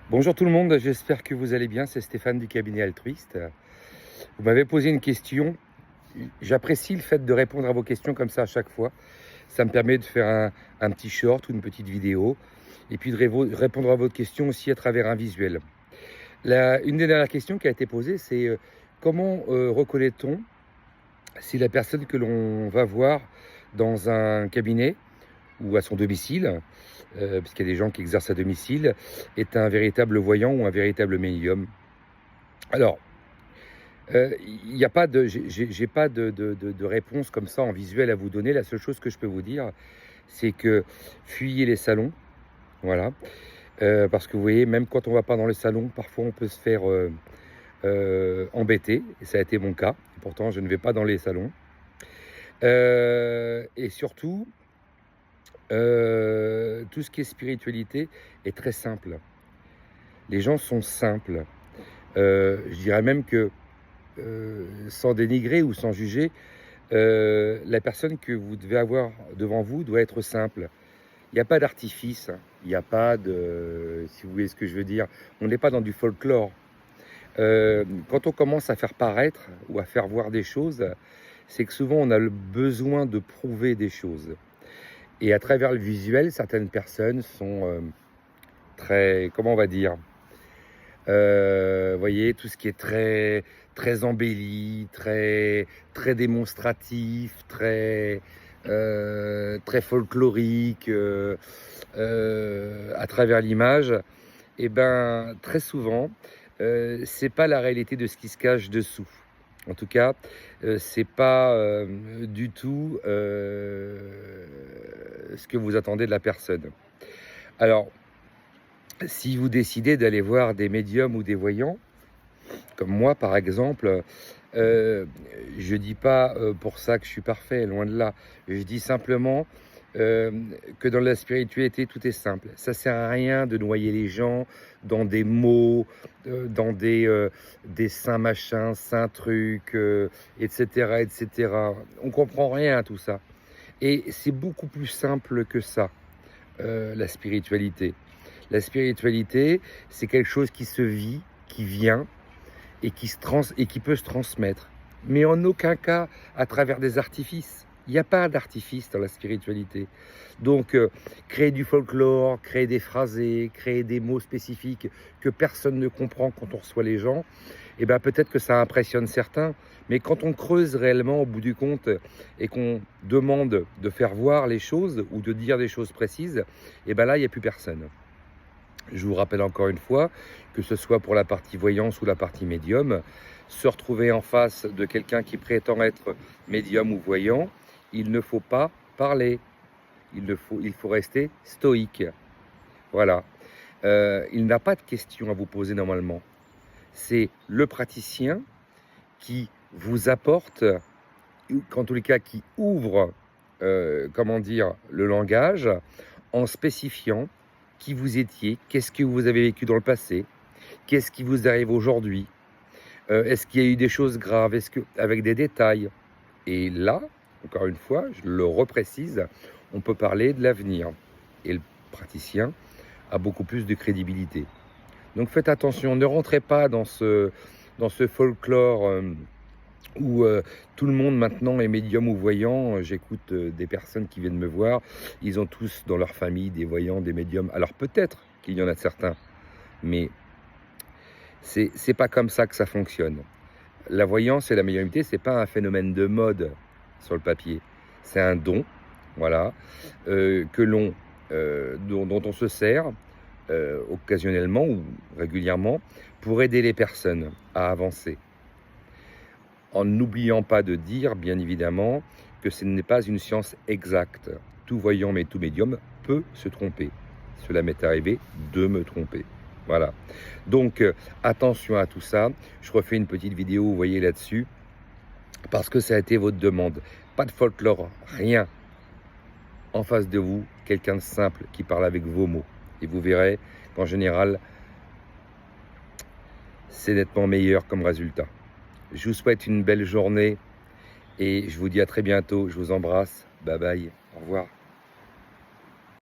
Bonjour tout le monde, j'espère que vous allez bien, c'est Stéphane du cabinet Altruiste. Vous m'avez posé une question, j'apprécie le fait de répondre à vos questions comme ça à chaque fois. Ça me permet de faire un petit short ou une petite vidéo et puis de répondre à votre question aussi à travers un visuel. Une des dernières questions qui a été posée, c'est comment reconnaît-on si la personne que l'on va voir dans un cabinet ou à son domicile, puisqu'il y a des gens qui exercent à domicile, est un véritable voyant ou un véritable médium. Alors, il n'y a pas de j'ai pas de réponse comme ça en visuel à vous donner. La seule chose que je peux vous dire, c'est que fuyez les salons, voilà. Parce que vous voyez, même quand on va pas dans les salons, parfois on peut se faire, embêter et ça a été mon cas. Et pourtant je ne vais pas dans les salons. Et surtout, tout ce qui est spiritualité est très simple. Les gens sont simples. Je dirais même que, sans dénigrer ou sans juger, la personne que vous devez avoir devant vous doit être simple. Il n'y a pas d'artifice, hein. Il n'y a pas de, si vous voyez ce que je veux dire, on n'est pas dans du folklore. Quand on commence à faire paraître ou à faire voir des choses, c'est que souvent on a le besoin de prouver des choses. Et à travers le visuel, certaines personnes sont très, comment on va dire, voyez, tout ce qui est très, très embelli, très, très démonstratif, très, très folklorique, à travers l'image, et ben très souvent, c'est pas la réalité de ce qui se cache dessous. En tout cas, c'est pas du tout ce que vous attendez de la personne. Alors, si vous décidez d'aller voir des médiums ou des voyants, comme moi par exemple, je dis pas pour ça que je suis parfait, loin de là. Je dis simplement que dans la spiritualité, tout est simple. Ça sert à rien de noyer les gens dans des mots, dans des saints machins, saints trucs, etc., etc. On comprend rien à tout ça. Et c'est beaucoup plus simple que ça, la spiritualité. La spiritualité, c'est quelque chose qui se vit, qui vient et qui peut se transmettre. Mais en aucun cas à travers des artifices. Il n'y a pas d'artifice dans la spiritualité. Donc, créer du folklore, créer des phrasés, créer des mots spécifiques que personne ne comprend quand on reçoit les gens, eh ben, peut-être que ça impressionne certains. Mais quand on creuse réellement au bout du compte et qu'on demande de faire voir les choses ou de dire des choses précises, eh ben là, il n'y a plus personne. Je vous rappelle encore une fois, que ce soit pour la partie voyance ou la partie médium, se retrouver en face de quelqu'un qui prétend être médium ou voyant, il ne faut pas parler. Il faut rester stoïque. Voilà. Il n'a pas de questions à vous poser normalement. C'est le praticien qui vous apporte, en tous les cas qui ouvre, comment dire, le langage en spécifiant qui vous étiez, qu'est-ce que vous avez vécu dans le passé, qu'est-ce qui vous arrive aujourd'hui, est-ce qu'il y a eu des choses graves, avec des détails. Et là, encore une fois, je le reprécise, on peut parler de l'avenir. Et le praticien a beaucoup plus de crédibilité. Donc faites attention, ne rentrez pas dans ce folklore où tout le monde maintenant est médium ou voyant. J'écoute des personnes qui viennent me voir, ils ont tous dans leur famille des voyants, des médiums. Alors peut-être qu'il y en a certains, mais c'est pas comme ça que ça fonctionne. La voyance et la médiumnité, c'est pas un phénomène de mode sur le papier. C'est un don, voilà, dont on se sert occasionnellement ou régulièrement pour aider les personnes à avancer. En n'oubliant pas de dire, bien évidemment, que ce n'est pas une science exacte. Tout voyant mais tout médium peut se tromper. Cela m'est arrivé de me tromper. Voilà. Donc, attention à tout ça. Je refais une petite vidéo, vous voyez, là-dessus, parce que ça a été votre demande. Pas de folklore, rien. En face de vous, quelqu'un de simple qui parle avec vos mots. Et vous verrez qu'en général, c'est nettement meilleur comme résultat. Je vous souhaite une belle journée et je vous dis à très bientôt. Je vous embrasse. Bye bye. Au revoir.